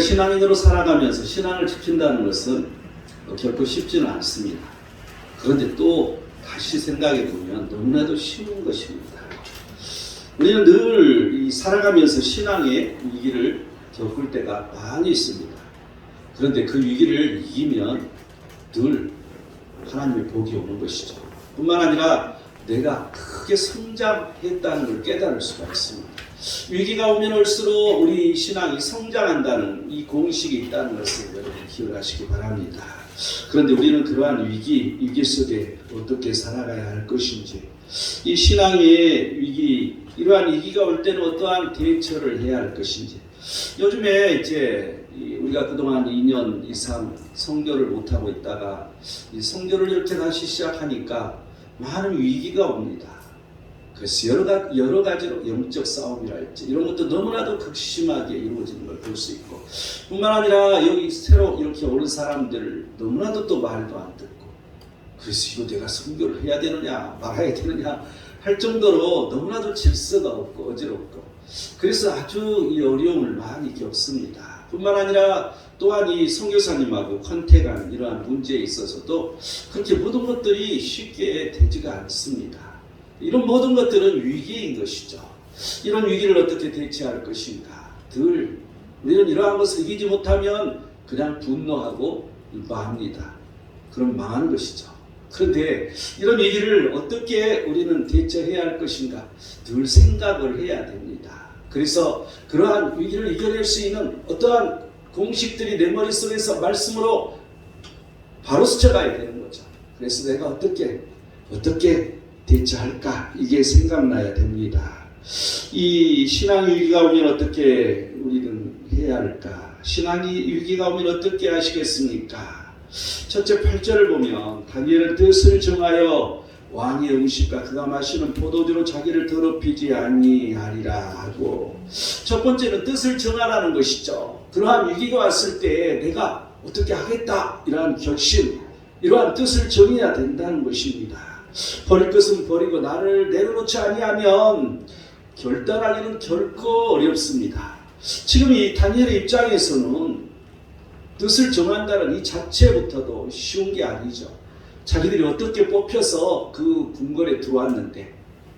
신앙인으로 살아가면서 신앙을 지킨다는 것은 결코 쉽지는 않습니다. 그런데 또 다시 생각해 보면 너무나도 쉬운 것입니다. 우리는 늘 살아가면서 신앙의 위기를 겪을 때가 많이 있습니다. 그런데 그 위기를 이기면 늘 하나님의 복이 오는 것이죠. 뿐만 아니라 내가 크게 성장했다는 걸 깨달을 수가 있습니다. 위기가 오면 올수록 우리 신앙이 성장한다는 이 공식이 있다는 것을 여러분 기억하시기 바랍니다. 그런데 우리는 그러한 위기 속에 어떻게 살아가야 할 것인지, 이 신앙의 위기, 이러한 위기가 올 때는 어떠한 대처를 해야 할 것인지, 요즘에 이제 우리가 그동안 2년 이상 선교를 못하고 있다가 이 선교를 이렇게 다시 시작하니까 많은 위기가 옵니다. 그래서 여러 가지로 영적 싸움이랄지 이런 것도 너무나도 극심하게 이루어지는 걸 볼 수 있고, 뿐만 아니라 여기 새로 이렇게 오는 사람들 너무나도 또 말도 안 듣고, 그래서 이거 내가 선교를 해야 되느냐 말아야 되느냐 할 정도로 너무나도 질서가 없고 어지럽고, 그래서 아주 이 어려움을 많이 겪습니다. 뿐만 아니라 또한 이 선교사님하고 컨택하는 이러한 문제에 있어서도 그렇게 모든 것들이 쉽게 되지가 않습니다. 이런 모든 것들은 위기인 것이죠. 이런 위기를 어떻게 대처할 것인가. 우리는 이러한 것을 이기지 못하면 그냥 분노하고 망합니다. 그럼 망하는 것이죠. 그런데 이런 위기를 어떻게 우리는 대처해야 할 것인가 늘 생각을 해야 됩니다. 그래서 그러한 위기를 이겨낼 수 있는 어떠한 공식들이 내 머릿속에서 말씀으로 바로 스쳐가야 되는 거죠. 그래서 내가 어떻게 대처할까? 이게 생각나야 됩니다. 이 신앙의 위기가 오면 어떻게 우리는 해야 할까? 신앙의 위기가 오면 어떻게 하시겠습니까? 첫째 8절을 보면 다니엘은 뜻을 정하여 왕의 음식과 그가 마시는 포도주로 자기를 더럽히지 아니하리라 하고, 첫 번째는 뜻을 정하라는 것이죠. 그러한 위기가 왔을 때 내가 어떻게 하겠다 이러한 결심, 이러한 뜻을 정해야 된다는 것입니다. 버릴 것은 버리고 나를 내려놓지 아니하면 결단하기는 결코 어렵습니다. 지금 이 다니엘의 입장에서는 뜻을 정한다는 이 자체부터도 쉬운 게 아니죠. 자기들이 어떻게 뽑혀서 그 궁궐에 들어왔는데,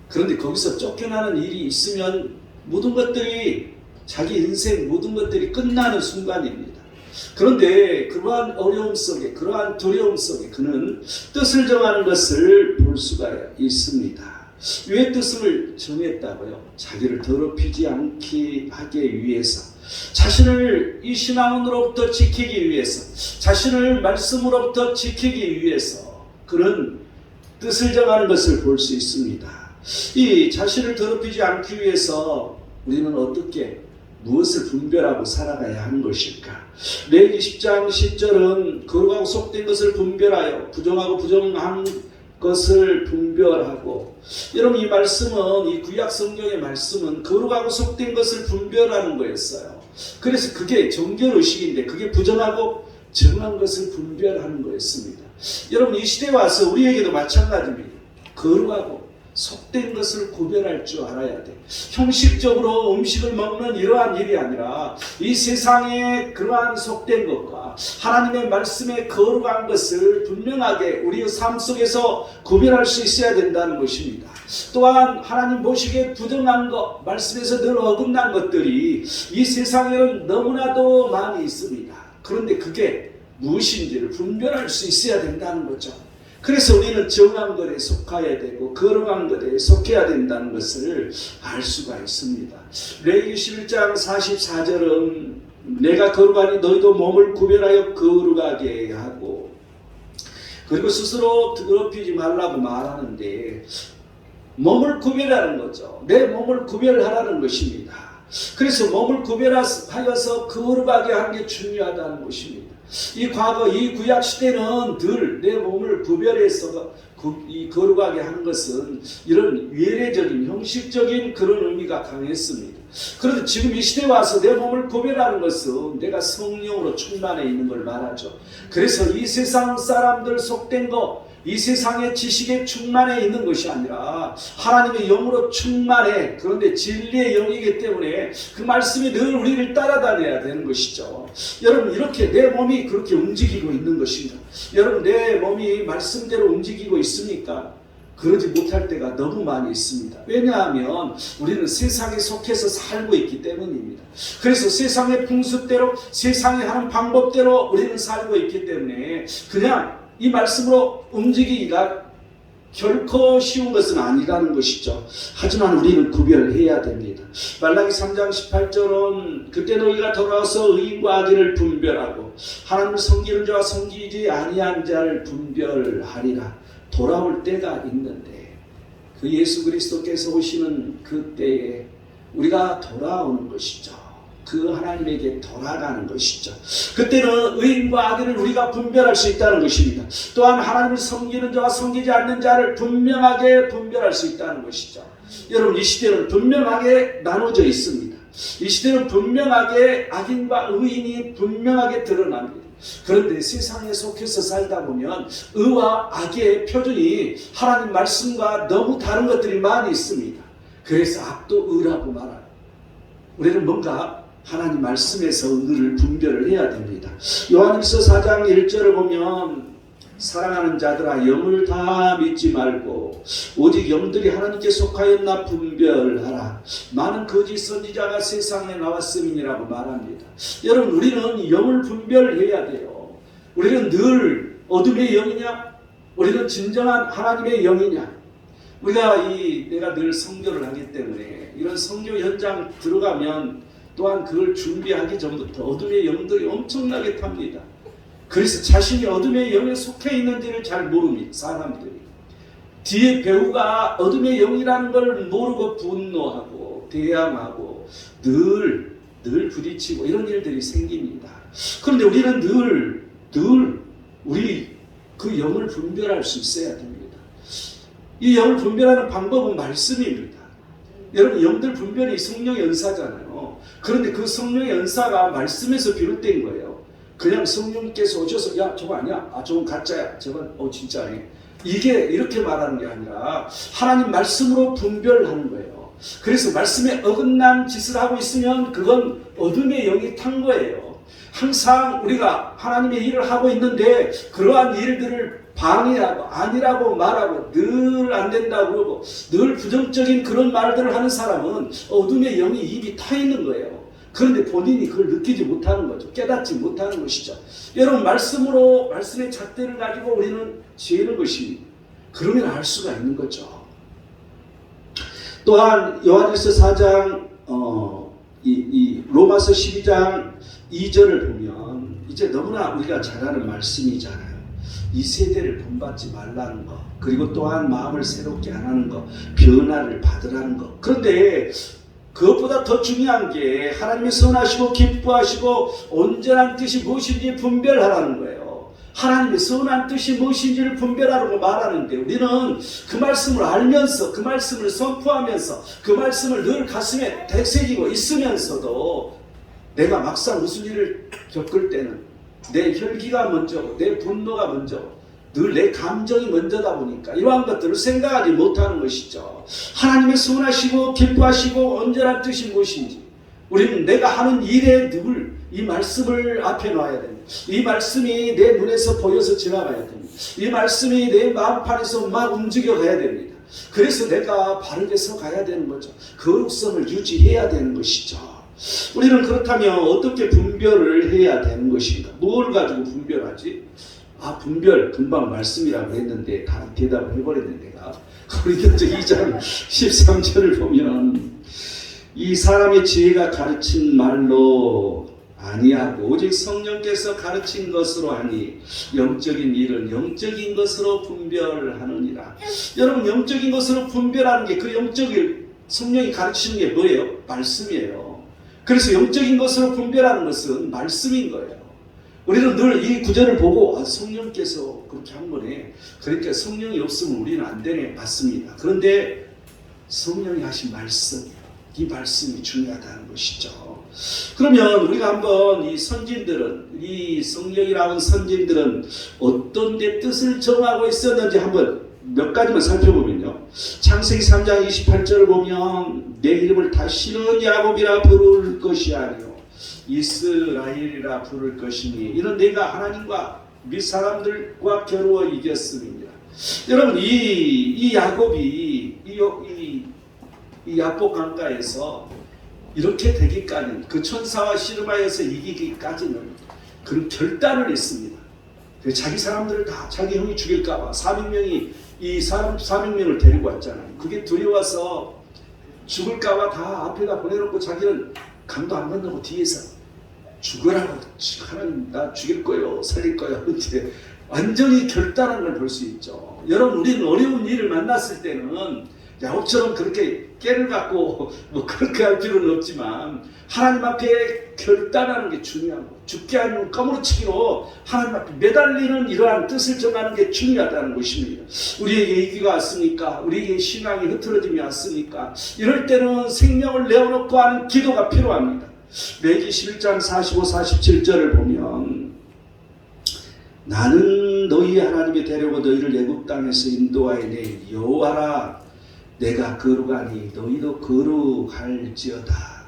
그런데 거기서 쫓겨나는 일이 있으면 모든 것들이, 자기 인생 모든 것들이 끝나는 순간입니다. 그런데 그러한 어려움 속에, 그러한 두려움 속에 그는 뜻을 정하는 것을 볼 수가 있습니다. 왜 뜻을 정했다고요? 자기를 더럽히지 않게 하기 위해서, 자신을 이 신앙으로부터 지키기 위해서, 자신을 말씀으로부터 지키기 위해서 그는 뜻을 정하는 것을 볼 수 있습니다. 이 자신을 더럽히지 않기 위해서 우리는 무엇을 분별하고 살아가야 하는 것일까? 레위기 10장 10절은 거룩하고 속된 것을 분별하여 부정하고 부정한 것을 분별하고, 여러분 이 말씀은, 이 구약 성경의 말씀은 거룩하고 속된 것을 분별하는 거였어요. 그래서 그게 정결의식인데 그게 부정하고 정한 것을 분별하는 거였습니다. 여러분 이 시대에 와서 우리에게도 마찬가지입니다. 거룩하고 속된 것을 구별할 줄 알아야 돼. 형식적으로 음식을 먹는 이러한 일이 아니라 이 세상의 그러한 속된 것과 하나님의 말씀의 거룩한 것을 분명하게 우리의 삶 속에서 구별할 수 있어야 된다는 것입니다. 또한 하나님 보시기에 부정한 것, 말씀에서 늘 어긋난 것들이 이 세상에는 너무나도 많이 있습니다. 그런데 그게 무엇인지를 분별할 수 있어야 된다는 거죠. 그래서 우리는 정한 것에 속해야 되고 거룩한 것에 속해야 된다는 것을 알 수가 있습니다. 레위기 11장 44절은 내가 거룩하니 너희도 몸을 구별하여 거룩하게 하고, 그리고 스스로 더럽히지 말라고 말하는데 몸을 구별하는 거죠. 내 몸을 구별하라는 것입니다. 그래서 몸을 구별하여서 거룩하게 하는 게 중요하다는 것입니다. 이 과거, 이 구약 시대는 늘 내 몸을 구별해서 이 거룩하게 하는 것은 이런 외래적인, 형식적인 그런 의미가 강했습니다. 그런데 지금 이 시대에 와서 내 몸을 구별하는 것은 내가 성령으로 충만해 있는 걸 말하죠. 그래서 이 세상 사람들 속된 거, 이 세상의 지식에 충만해 있는 것이 아니라 하나님의 영으로 충만해. 그런데 진리의 영이기 때문에 그 말씀이 늘 우리를 따라다녀야 되는 것이죠. 여러분, 이렇게 내 몸이 그렇게 움직이고 있는 것인가? 여러분, 내 몸이 말씀대로 움직이고 있습니까? 그러지 못할 때가 너무 많이 있습니다. 왜냐하면 우리는 세상에 속해서 살고 있기 때문입니다. 그래서 세상의 풍습대로, 세상이 하는 방법대로 우리는 살고 있기 때문에 그냥 이 말씀으로 움직이기가 결코 쉬운 것은 아니라는 것이죠. 하지만 우리는 구별해야 됩니다. 말라기 3장 18절은 그때 너희가 돌아와서 의인과 악인을 분별하고 하나님을 섬기는 자와 섬기지 아니한 자를 분별하리라. 돌아올 때가 있는데 그 예수 그리스도께서 오시는 그 때에 우리가 돌아오는 것이죠. 그 하나님에게 돌아가는 것이죠. 그때는 의인과 악인을 우리가 분별할 수 있다는 것입니다. 또한 하나님을 섬기는 자와 섬기지 않는 자를 분명하게 분별할 수 있다는 것이죠. 여러분, 이 시대는 분명하게 나눠져 있습니다. 이 시대는 분명하게 악인과 의인이 분명하게 드러납니다. 그런데 세상에 속해서 살다 보면 의와 악의 표준이 하나님 말씀과 너무 다른 것들이 많이 있습니다. 그래서 악도 의라고 말합니다. 우리는 뭔가 하나님 말씀에서 의를 분별을 해야 됩니다. 요한일서 4장 1절을 보면 사랑하는 자들아 영을 다 믿지 말고 오직 영들이 하나님께 속하였나 분별하라. 많은 거짓 선지자가 세상에 나왔음이니라고 말합니다. 여러분, 우리는 영을 분별해야 돼요. 우리는 늘 어둠의 영이냐, 우리는 진정한 하나님의 영이냐. 내가 늘 선교를 하기 때문에 이런 선교 현장 들어가면 또한 그걸 준비하기 전부터 어둠의 영들이 엄청나게 탑니다. 그래서 자신이 어둠의 영에 속해 있는지를 잘 모릅니다. 사람들이 뒤에 배우가 어둠의 영이라는 걸 모르고 분노하고 대항하고 늘 부딪히고 이런 일들이 생깁니다. 그런데 우리는 늘 우리 그 영을 분별할 수 있어야 됩니다. 이 영을 분별하는 방법은 말씀입니다. 여러분, 영들 분별이 성령의 은사잖아요. 그런데 그 성령의 은사가 말씀에서 비롯된 거예요. 그냥 성령께서 오셔서 야 저거 아니야, 저건 가짜야, 저건 진짜네, 이게 이렇게 말하는 게 아니라 하나님 말씀으로 분별하는 거예요. 그래서 말씀에 어긋난 짓을 하고 있으면 그건 어둠의 영이 탄 거예요. 항상 우리가 하나님의 일을 하고 있는데 그러한 일들을 방해하고 아니라고 말하고 늘 안 된다고 그러고 늘 부정적인 그런 말들을 하는 사람은 어둠의 영이 입이 타 있는 거예요. 그런데 본인이 그걸 느끼지 못하는 거죠. 깨닫지 못하는 것이죠. 여러분, 말씀의 잣대를 가지고 우리는 지혜는 것입니다. 그러면 알 수가 있는 거죠. 또한 요한일서 4장 로마서 12장 2절을 보면 이제 너무나 우리가 잘 아는 말씀이잖아요. 이 세대를 본받지 말라는 것, 그리고 또한 마음을 새롭게 안 하는 것, 변화를 받으라는 것. 그런데 그것보다 더 중요한 게 하나님의 선하시고 기뻐하시고 온전한 뜻이 무엇인지 분별하라는 거예요. 하나님의 선한 뜻이 무엇인지를 분별하라고 말하는데 우리는 그 말씀을 알면서 그 말씀을 선포하면서 그 말씀을 늘 가슴에 되새기고 있으면서도 내가 막상 무슨 일을 겪을 때는 내 혈기가 먼저고 내 분노가 먼저고 늘 내 감정이 먼저다 보니까 이러한 것들을 생각하지 못하는 것이죠. 하나님의 선하시고 기뻐하시고 온전한 뜻이 무엇인지 우리는 내가 하는 일에 늘 이 말씀을 앞에 놔야 됩니다. 이 말씀이 내 눈에서 보여서 지나가야 됩니다. 이 말씀이 내 마음판에서 막 움직여 가야 됩니다. 그래서 내가 바르게 서 가야 되는 거죠. 거룩성을 유지해야 되는 것이죠. 우리는 그렇다면 어떻게 분별을 해야 되는 것인가? 뭘 가지고 분별하지? 분별, 금방 말씀이라고 했는데 다 대답을 해버렸는데 내가 고린도서 2장 13절을 보면 이 사람의 지혜가 가르친 말로 아니하고 오직 성령께서 가르친 것으로 하니 영적인 일은 영적인 것으로 분별하느니라. 여러분, 영적인 것으로 분별하는 게 그 영적인 성령이 가르치는 게 뭐예요? 말씀이에요. 그래서 영적인 것으로 분별하는 것은 말씀인 거예요. 우리는 늘 이 구절을 보고 성령께서 그렇게 한 거네. 그러니까 성령이 없으면 우리는 안 되네. 맞습니다. 그런데 성령이 하신 말씀, 이 말씀이 중요하다는 것이죠. 그러면 우리가 한번 이 선진들은, 이 성령이 나온 선진들은 어떤 데 뜻을 정하고 있었는지 한번 몇 가지만 살펴보면요. 창세기 3장 28절을 보면 내 이름을 다시는 야곱이라 부를 것이 아니요 이스라엘이라 부를 것이니 이는 내가 하나님과 밑사람들과 겨루어 이겼음이니라. 여러분 이 야곱이 이 야복 강가에서 이렇게 되기까지는, 그 천사와 씨름하여서 이기기까지는 그런 결단을 했습니다. 자기 사람들을 다 자기 형이 죽일까봐 400명이 이 400명을 데리고 왔잖아요. 그게 두려워서 죽을까봐 다 앞에다 보내놓고 자기는 감도 안 건너고 뒤에서 죽으라고, 하나님 나 죽일 거요 살릴 거요 이제 완전히 결단한 걸 볼 수 있죠. 여러분 우리는 어려운 일을 만났을 때는 야곱처럼 그렇게 깨를 갖고 뭐 그렇게 할 필요는 없지만 하나님 앞에 결단하는 게 중요하고 죽게 하는 까무러치기로 하나님 앞에 매달리는 이러한 뜻을 정하는 게 중요하다는 것입니다. 우리에게 위기가 왔으니까, 우리에게 신앙이 흐트러짐이 왔으니까 이럴 때는 생명을 내어놓고 하는 기도가 필요합니다. 레위기 11장 45, 47절을 보면 나는 너희 하나님이 데려고 너희를 애굽 땅에서 인도하여내 여호와라 내가 거룩하니 너희도 거룩할지어다.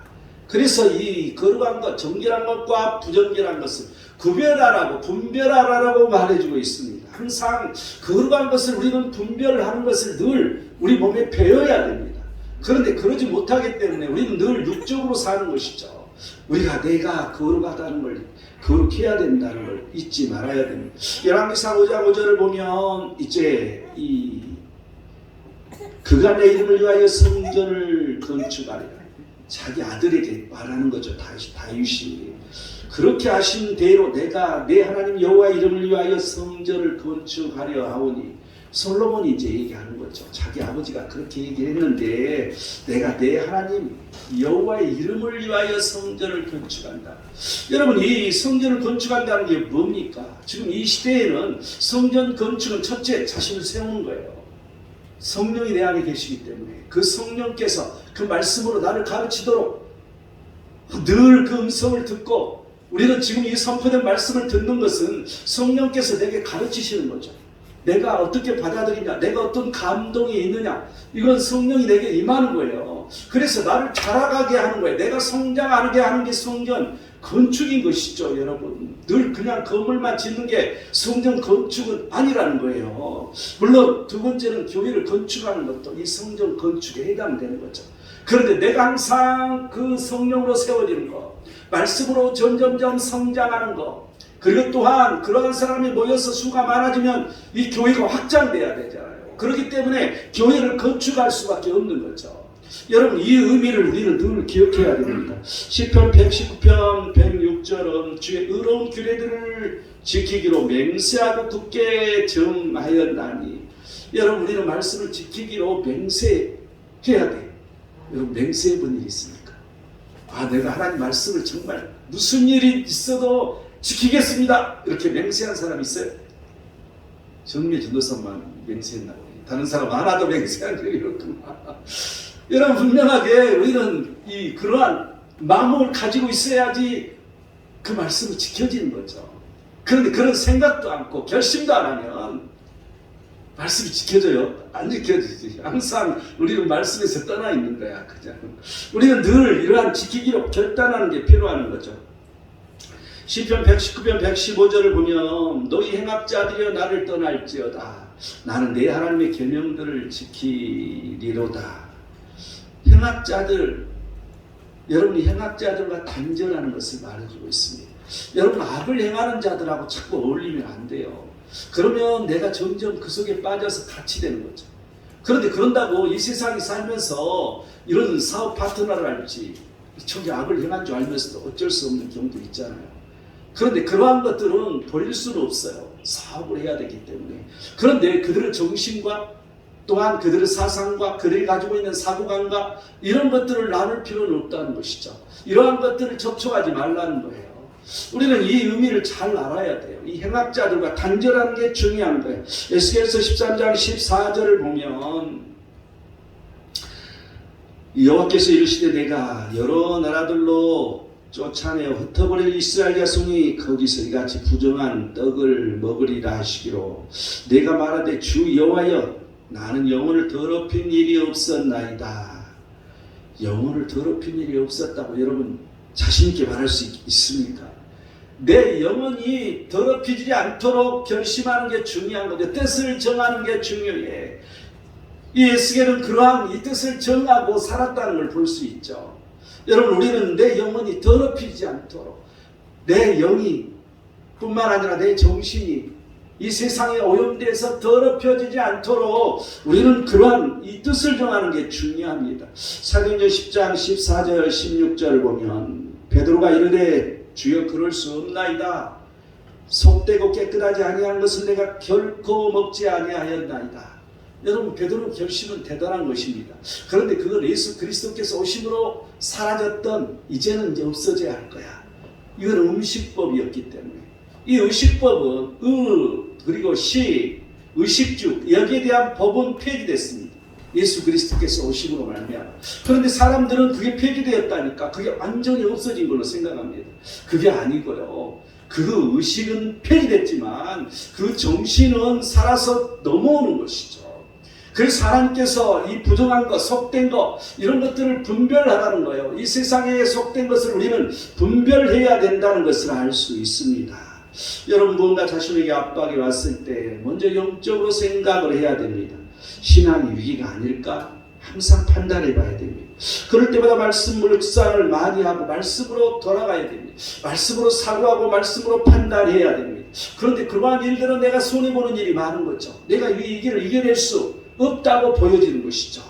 그래서 이 거룩한 것, 정결한 것과 부정결한 것을 구별하라고, 분별하라고 말해주고 있습니다. 항상 거룩한 것을 우리는 분별하는 것을 늘 우리 몸에 배워야 됩니다. 그런데 그러지 못하기 때문에 우리는 늘 육적으로 사는 것이죠. 우리가 내가 거룩하다는 걸, 거룩해야 된다는 걸 잊지 말아야 됩니다. 열왕기상 5장 5절을 보면 이제 그가 내 이름을 위하여 성전을 건축하리라. 자기 아들에게 말하는 거죠. 다윗이 그렇게 하신 대로 내가 내 하나님 여호와 이름을 위하여 성전을 건축하려 하오니, 솔로몬이 이제 얘기하는 거죠. 자기 아버지가 그렇게 얘기했는데 내가 내 하나님 여호와의 이름을 위하여 성전을 건축한다. 여러분 이 성전을 건축한다는 게 뭡니까? 지금 이 시대에는 성전 건축은 첫째 자신을 세우는 거예요. 성령이 내 안에 계시기 때문에 그 성령께서 그 말씀으로 나를 가르치도록 늘 그 음성을 듣고, 우리는 지금 이 선포된 말씀을 듣는 것은 성령께서 내게 가르치시는 거죠. 내가 어떻게 받아들이냐, 내가 어떤 감동이 있느냐, 이건 성령이 내게 임하는 거예요. 그래서 나를 자라가게 하는 거예요. 내가 성장하게 하는 게 성전 건축인 것이죠. 여러분 늘 그냥 건물만 짓는 게 성전 건축은 아니라는 거예요. 물론 두 번째는 교회를 건축하는 것도 이 성전 건축에 해당되는 거죠. 그런데 내가 항상 그 성령으로 세워지는 것, 말씀으로 점점점 성장하는 것, 그리고 또한 그러한 사람이 모여서 수가 많아지면 이 교회가 확장돼야 되잖아요. 그렇기 때문에 교회를 건축할 수밖에 없는 거죠. 여러분 이 의미를 우리는 늘 기억해야 됩니다. 시편 119편 106절은 주의 의로운 규례들을 지키기로 맹세하고 굳게 정하였나니, 여러분 우리는 말씀을 지키기로 맹세해야 돼요. 여러분 맹세해 본 일이 있습니까? 내가 하나님 말씀을 정말 무슨 일이 있어도 지키겠습니다 이렇게 맹세한 사람 있어요? 정미 전도사만 맹세했나요? 다른 사람 하나도 맹세한 적이 없구나. 여러분 분명하게 우리는 그러한 마음을 가지고 있어야지 그 말씀이 지켜지는 거죠. 그런데 그런 생각도 않고 결심도 안 하면 말씀이 지켜져요? 안 지켜지지. 항상 우리는 말씀에서 떠나 있는 거야. 그냥 우리는 늘 이러한 지키기로 결단하는 게 필요한 거죠. 시편 119편 115절을 보면 너희 행악자들이여 나를 떠날지어다. 나는 내 하나님의 계명들을 지키리로다. 행악자들, 여러분이 행악자들과 단절하는 것을 말해주고 있습니다. 여러분 악을 행하는 자들하고 자꾸 어울리면 안 돼요. 그러면 내가 점점 그 속에 빠져서 같이 되는 거죠. 그런데 그런다고 이 세상에 살면서 이런 사업 파트너를 알지 저기 악을 행한 줄 알면서도 어쩔 수 없는 경우도 있잖아요. 그런데 그러한 것들은 버릴 수는 없어요. 사업을 해야 되기 때문에. 그런데 그들의 정신과 또한 그들의 사상과 그들이 가지고 있는 사고관과 이런 것들을 나눌 필요는 없다는 것이죠. 이러한 것들을 접촉하지 말라는 거예요. 우리는 이 의미를 잘 알아야 돼요. 이 행악자들과 단절하는 게 중요한 거예요. 에스겔서 13장 14절을 보면 여호와께서 이르시되 내가 여러 나라들로 쫓아내어 흩어버릴 이스라엘 자손이 거기서 이같이 부정한 떡을 먹으리라 하시기로 내가 말하되 주 여호와여 나는 영혼을 더럽힌 일이 없었나이다. 영혼을 더럽힌 일이 없었다고 여러분 자신있게 말할 수 있습니까? 내 영혼이 더럽히지 않도록 결심하는 게 중요한 거죠. 뜻을 정하는 게 중요해. 이 에스겔은 그러한 이 뜻을 정하고 살았다는 걸 볼 수 있죠. 여러분 우리는 내 영혼이 더럽히지 않도록 내 영이 뿐만 아니라 내 정신이 이 세상에 오염돼서 더럽혀지지 않도록 우리는 그러한 이 뜻을 정하는 게 중요합니다. 사도행전 10장 14절 16절을 보면 베드로가 이르되 주여 그럴 수 없나이다. 속되고 깨끗하지 아니한 것은 내가 결코 먹지 아니하였나이다. 여러분 베드로 결심은 대단한 것입니다. 그런데 그건 예수 그리스도께서 오심으로 사라졌던 이제는 이제 없어져야 할 거야. 이건 음식법이었기 때문에 이 의식법은 그리고 의식주 여기에 대한 법은 폐지됐습니다. 예수 그리스도께서 오심으로 말미암아. 그런데 사람들은 그게 폐지되었다니까 그게 완전히 없어진 걸로 생각합니다. 그게 아니고요. 그 의식은 폐지됐지만 그 정신은 살아서 넘어오는 것이죠. 그래서 하나님께서 이 부정한 것, 속된 것 이런 것들을 분별하라는 거예요. 이 세상에 속된 것을 우리는 분별해야 된다는 것을 알 수 있습니다. 여러분 무언가 자신에게 압박이 왔을 때 먼저 영적으로 생각을 해야 됩니다. 신앙 위기가 아닐까? 항상 판단해 봐야 됩니다. 그럴 때마다 말씀 묵상을 많이 하고 말씀으로 돌아가야 됩니다. 말씀으로 사고하고 말씀으로 판단해야 됩니다. 그런데 그러한 일들은 내가 손해보는 일이 많은 거죠. 내가 이 위기를 이겨낼 수 없다고 보여지는 것이죠.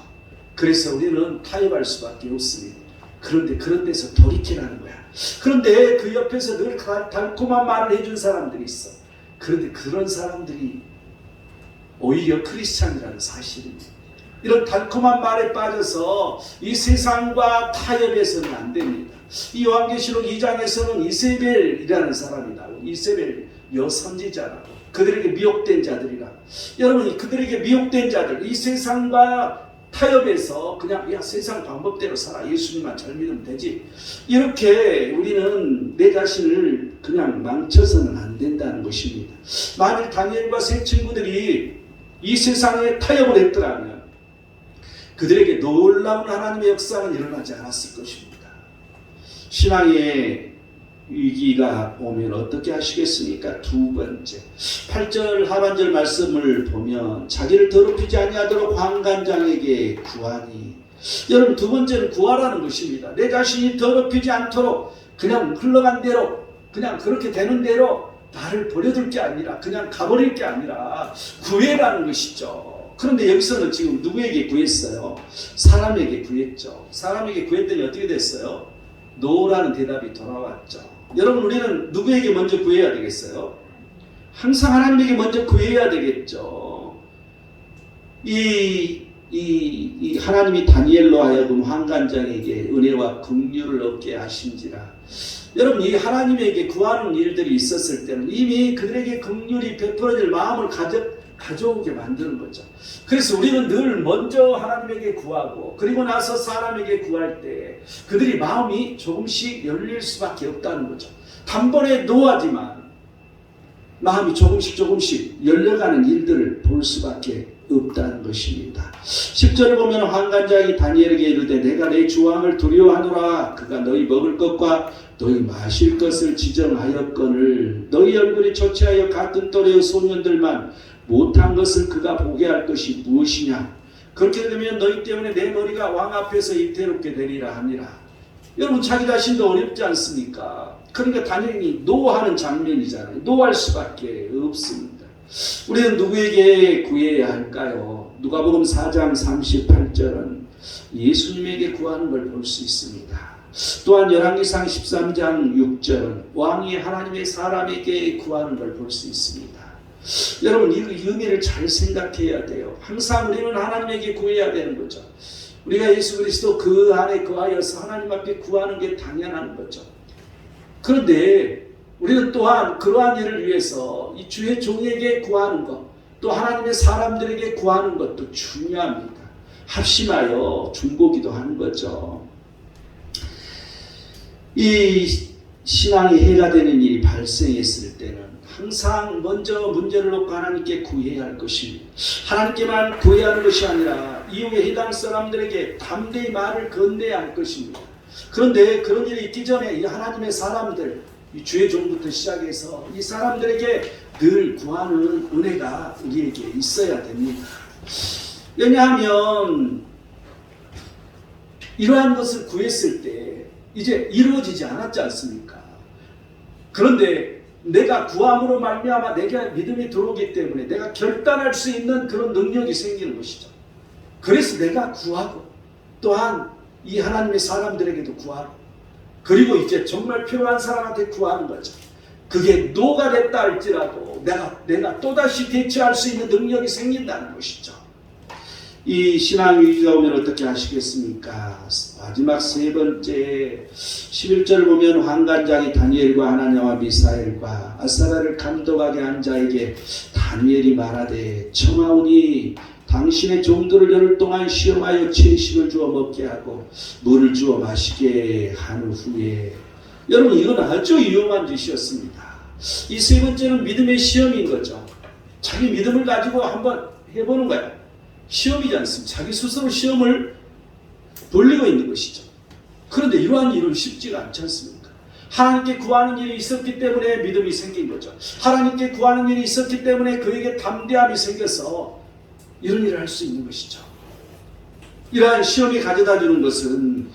그래서 우리는 타협할 수밖에 없습니다. 그런데 그런 데서 돌이키라는 거야. 그런데 그 옆에서 늘 달콤한 말을 해준 사람들이 있어. 그런데 그런 사람들이 오히려 크리스찬이라는 사실입니다. 이런 달콤한 말에 빠져서 이 세상과 타협해서는 안 됩니다. 이 요한계시록 2장에서는 이세벨이라는 사람이 나오고 이세벨 여선지자라고 그들에게 미혹된 자들이라. 여러분 그들에게 미혹된 자들 이 세상과 타협해서 그냥 야 세상 방법대로 살아 예수님만 잘 믿으면 되지 이렇게 우리는 내 자신을 그냥 망쳐서는 안 된다는 것입니다. 만일 다니엘과 세 친구들이 이 세상에 타협을 했더라면 그들에게 놀라운 하나님의 역사는 일어나지 않았을 것입니다. 신앙의 위기가 오면 어떻게 하시겠습니까? 두 번째 8절 하반절 말씀을 보면 자기를 더럽히지 아니하도록 환관장에게 구하니. 여러분 두 번째는 구하라는 것입니다. 내 자신이 더럽히지 않도록 그냥 흘러간 대로 그냥 그렇게 되는 대로 나를 버려둘 게 아니라 그냥 가버릴 게 아니라 구해라는 것이죠. 그런데 여기서는 지금 누구에게 구했어요? 사람에게 구했죠. 사람에게 구했더니 어떻게 됐어요? 노라는 대답이 돌아왔죠. 여러분 우리는 누구에게 먼저 구해야 되겠어요? 항상 하나님에게 먼저 구해야 되겠죠. 이 하나님이 다니엘로 하여금 환관장에게 은혜와 긍휼을 얻게 하신지라. 여러분 이 하나님에게 구하는 일들이 있었을 때는 이미 그들에게 긍휼이 베풀어질 마음을 가져오게 만드는 거죠. 그래서 우리는 늘 먼저 하나님에게 구하고 그리고 나서 사람에게 구할 때 그들이 마음이 조금씩 열릴 수밖에 없다는 거죠. 단번에 노하지만 마음이 조금씩 열려가는 일들을 볼 수밖에 없다는 것입니다. 10절을 보면 환관장이 다니엘에게 이르되 내가 내 주왕을 두려워하노라. 그가 너희 먹을 것과 너희 마실 것을 지정하였거늘 너희 얼굴이 초췌하여 같은 또래의 소년들만 못한 것을 그가 보게 할 것이 무엇이냐. 그렇게 되면 너희 때문에 내 머리가 왕 앞에서 잇태롭게 되리라 하니라. 여러분 자기 자신도 어렵지 않습니까? 그러니까 다니엘이 노하는 장면이잖아요. 노할 수밖에 없습니다. 우리는 누구에게 구해야 할까요? 누가복음 4장 38절은 예수님에게 구하는 걸 볼 수 있습니다. 또한 열왕기상 13장 6절은 왕이 하나님의 사람에게 구하는 걸 볼 수 있습니다. 여러분 이 의미를 잘 생각해야 돼요. 항상 우리는 하나님에게 구해야 되는 거죠. 우리가 예수 그리스도 그 안에 거하여서 하나님 앞에 구하는 게 당연한 거죠. 그런데 우리는 또한 그러한 일을 위해서 이 주의 종에게 구하는 것, 또 하나님의 사람들에게 구하는 것도 중요합니다. 합심하여 중보기도 하는 거죠. 이 신앙이 해가 되는 일이 발생했을 때는 항상 먼저 문제를 놓고 하나님께 구해야 할 것입니다. 하나님께만 구해야 하는 것이 아니라 이후에 해당 사람들에게 담대히 말을 건네야 할 것입니다. 그런데 그런 일이 있기 전에 이 하나님의 사람들, 이 주의 종부터 시작해서 이 사람들에게 늘 구하는 은혜가 우리에게 있어야 됩니다. 왜냐하면 이러한 것을 구했을 때 이제 이루어지지 않았지 않습니까? 그런데 내가 구함으로 말미암아 내게 믿음이 들어오기 때문에 내가 결단할 수 있는 그런 능력이 생기는 것이죠. 그래서 내가 구하고 또한 이 하나님의 사람들에게도 구하고 그리고 이제 정말 필요한 사람한테 구하는 거죠. 그게 노가 됐다 할지라도 내가 또다시 대처할 수 있는 능력이 생긴다는 것이죠. 이 신앙 위기가 오면 어떻게 하시겠습니까? 마지막 세 번째 11절을 보면 환관장이 다니엘과 하나냐와 미사엘과 아사랴를 감독하게 한 자에게 다니엘이 말하되 청하오니 당신의 종들을 열흘 동안 시험하여 채식을 주어 먹게 하고 물을 주어 마시게 한 후에 여러분 이건 아주 위험한 짓이었습니다. 이 세 번째는 믿음의 시험인 거죠. 자기 믿음을 가지고 한번 해보는 거야. 시험이지 않습니다. 자기 스스로 시험을 돌리고 있는 것이죠. 그런데 이러한 일은 쉽지가 않지 않습니까? 하나님께 구하는 일이 있었기 때문에 믿음이 생긴 거죠. 하나님께 구하는 일이 있었기 때문에 그에게 담대함이 생겨서 이런 일을 할 수 있는 것이죠. 이러한 시험이 가져다 주는 것은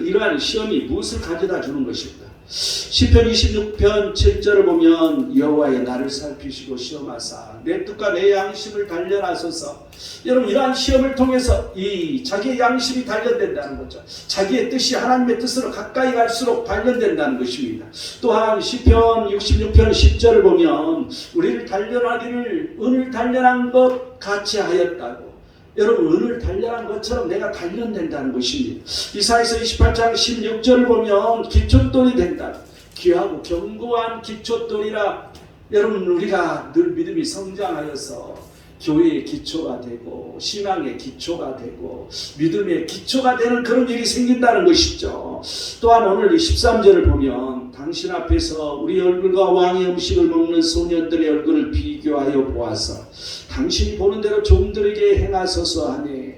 이러한 시험이 무엇을 가져다 주는 것일까? 시편 26편 7절을 보면 여호와의 나를 살피시고 시험하사 내 뜻과 내 양심을 단련하소서. 여러분 이러한 시험을 통해서 이 자기의 양심이 단련된다는 거죠. 자기의 뜻이 하나님의 뜻으로 가까이 갈수록 단련된다는 것입니다. 또한 시편 66편 10절을 보면 우리를 단련하기를 은을 단련한 것 같이 하였다고. 여러분 은을 단련한 것처럼 내가 단련된다는 것입니다. 이사야서 28장 16절을 보면 기초돌이 된다. 귀하고 견고한 기초돌이라. 여러분 우리가 늘 믿음이 성장하여서 교회의 기초가 되고 신앙의 기초가 되고 믿음의 기초가 되는 그런 일이 생긴다는 것이죠. 또한 오늘 13절을 보면 당신 앞에서 우리 얼굴과 왕의 음식을 먹는 소년들의 얼굴을 비교하여 보아서 당신이 보는 대로 종들에게 행하소서 하니.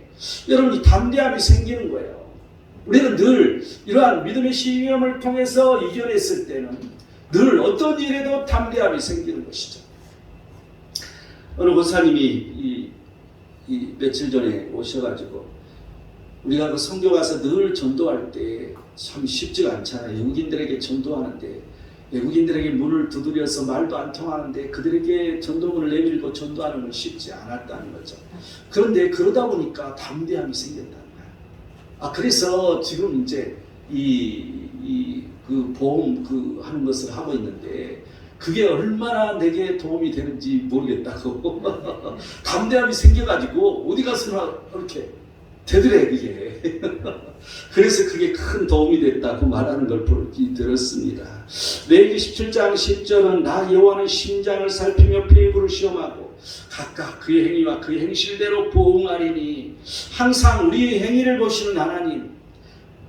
여러분 이 담대함이 생기는 거예요. 우리는 늘 이러한 믿음의 시험을 통해서 이겨냈을 때는 늘 어떤 일에도 담대함이 생기는 것이죠. 어느 권사님이 며칠 전에 오셔가지고 우리가 그 선교 가서 늘 전도할 때 참 쉽지가 않잖아요. 외국인들에게 전도하는데 외국인들에게 문을 두드려서 말도 안 통하는데 그들에게 전도문을 내밀고 전도하는 건 쉽지 않았다는 거죠. 그런데 그러다 보니까 담대함이 생겼다는 거예요. 그래서 지금 이제 그 보험 하는 것을 하고 있는데 그게 얼마나 내게 도움이 되는지 모르겠다고. 담대함이 생겨가지고 어디 가서나 이렇게 되더래 그게. 그래서 그게 큰 도움이 됐다고 말하는 걸 들었습니다. 레위기 17장 10절은 나 여호와는 심장을 살피며 폐부를 시험하고 각각 그의 행위와 그의 행실대로 보응하리니. 항상 우리의 행위를 보시는 하나님,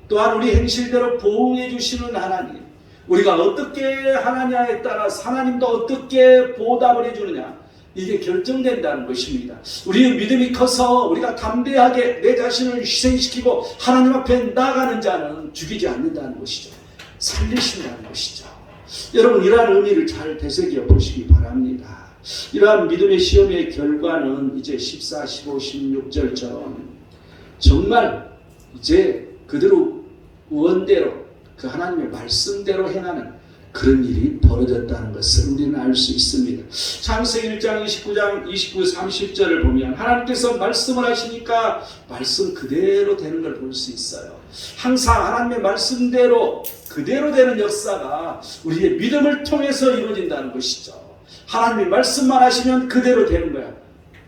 또한 우리 행실대로 보응해 주시는 하나님, 우리가 어떻게 하느냐에 따라서 하나님도 어떻게 보답을 해주느냐 이게 결정된다는 것입니다. 우리의 믿음이 커서 우리가 담대하게 내 자신을 희생시키고 하나님 앞에 나아가는 자는 죽이지 않는다는 것이죠. 살리신다는 것이죠. 여러분 이러한 의미를 잘 되새겨 보시기 바랍니다. 이러한 믿음의 시험의 결과는 이제 14, 15, 16절처럼 정말 이제 그대로 원대로 그 하나님의 말씀대로 행하는 그런 일이 벌어졌다는 것을 우리는 알 수 있습니다. 창세기 1장 29장 29, 30절을 보면 하나님께서 말씀을 하시니까 말씀 그대로 되는 걸 볼 수 있어요. 항상 하나님의 말씀대로 그대로 되는 역사가 우리의 믿음을 통해서 이루어진다는 것이죠. 하나님이 말씀만 하시면 그대로 되는 거야.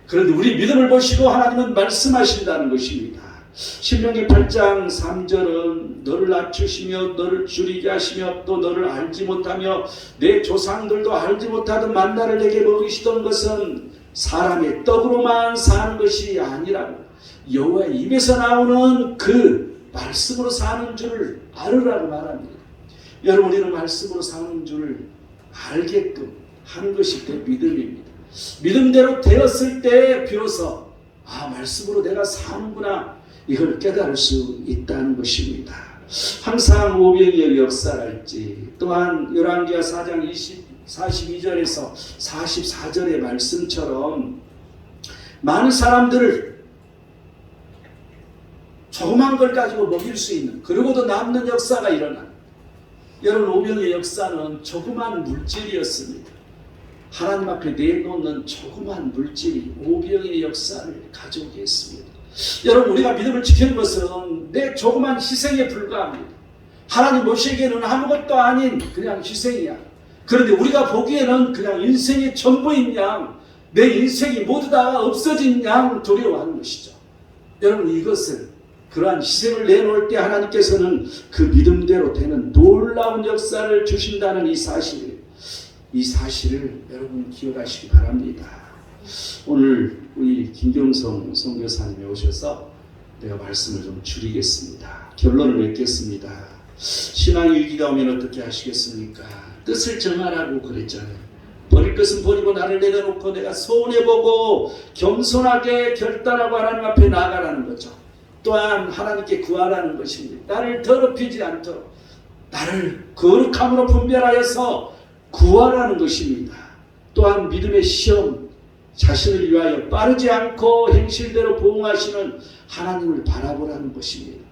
그런데 우리 믿음을 보시고 하나님은 말씀하신다는 것입니다. 신명기 8장 3절은 너를 낮추시며 너를 줄이게 하시며 또 너를 알지 못하며 내 조상들도 알지 못하던 만나를 내게 먹이시던 것은 사람의 떡으로만 사는 것이 아니라고. 여호와의 입에서 나오는 그 말씀으로 사는 줄을 알으라고 말합니다. 여러분, 우리는 말씀으로 사는 줄 알게끔 하는 것이 그 믿음입니다. 믿음대로 되었을 때 비로소 말씀으로 내가 사는구나, 이걸 깨달을 수 있다는 것입니다. 항상 오병이어 역사랄지, 또한 열왕기하 4장 42절에서 44절의 말씀처럼 많은 사람들을 조그만 걸 가지고 먹일 수 있는, 그러고도 남는 역사가 일어난, 여러분, 오병이의 역사는 조그만 물질이었습니다. 하나님 앞에 내놓는 조그만 물질이 오병이의 역사를 가져오게 했습니다. 여러분, 우리가 믿음을 지키는 것은 내 조그만 희생에 불과합니다. 하나님 보시기에는 아무것도 아닌 그냥 희생이야. 그런데 우리가 보기에는 그냥 인생의 전부인 양, 내 인생이 모두 다 없어진 양 두려워하는 것이죠. 여러분, 이것은 그러한 희생을 내놓을 때 하나님께서는 그 믿음대로 되는 놀라운 역사를 주신다는 이 사실을 여러분 기억하시기 바랍니다. 오늘 우리 김경성 선교사님이 오셔서 내가 말씀을 좀 줄이겠습니다. 결론을 맺겠습니다. 신앙의 위기가 오면 어떻게 하시겠습니까? 뜻을 정하라고 그랬잖아요. 버릴 것은 버리고 나를 내려놓고 내가 손해보고 겸손하게 결단하고 하나님 앞에 나아가라는 거죠. 또한 하나님께 구하라는 것입니다. 나를 더럽히지 않도록 나를 거룩함으로 분별하여서 구하라는 것입니다. 또한 믿음의 시험, 자신을 위하여 빠르지 않고 행실대로 보응하시는 하나님을 바라보라는 것입니다.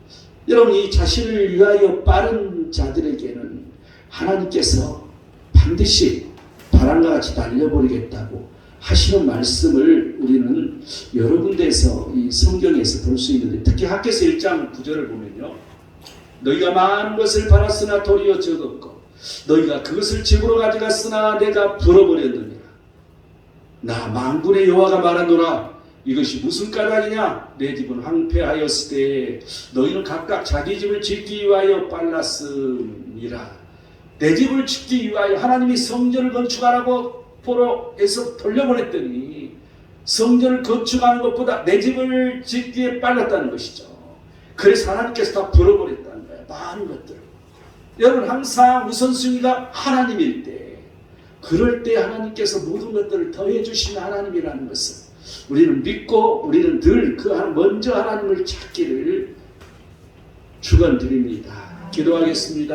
여러분, 이 자신을 위하여 빠른 자들에게는 하나님께서 반드시 바람과 같이 날려버리겠다고 하시는 말씀을 우리는 여러 군데에서 이 성경에서 볼 수 있는데, 특히 학개서 1장 9절을 보면요, 너희가 많은 것을 받았으나 도리어 적었고 너희가 그것을 집으로 가져갔으나 내가 불어버렸느니라. 나 만군의 여호와가 말하노라. 이것이 무슨 까닭이냐? 내 집은 황폐하였을 때 너희는 각각 자기 집을 짓기 위하여 빨랐음이라. 내 집을 짓기 위하여 하나님이 성전을 건축하라고 포로에서 돌려보냈더니 성전을 건축하는 것보다 내 집을 짓기에 빨랐다는 것이죠. 그래서 하나님께서 다 불어버렸다는 거예요. 많은 것들을. 여러분, 항상 우선순위가 하나님일 때, 그럴 때 하나님께서 모든 것들을 더해 주시는 하나님이라는 것을 우리는 믿고, 우리는 늘 그 먼저 하나님을 찾기를 축원드립니다. 기도하겠습니다.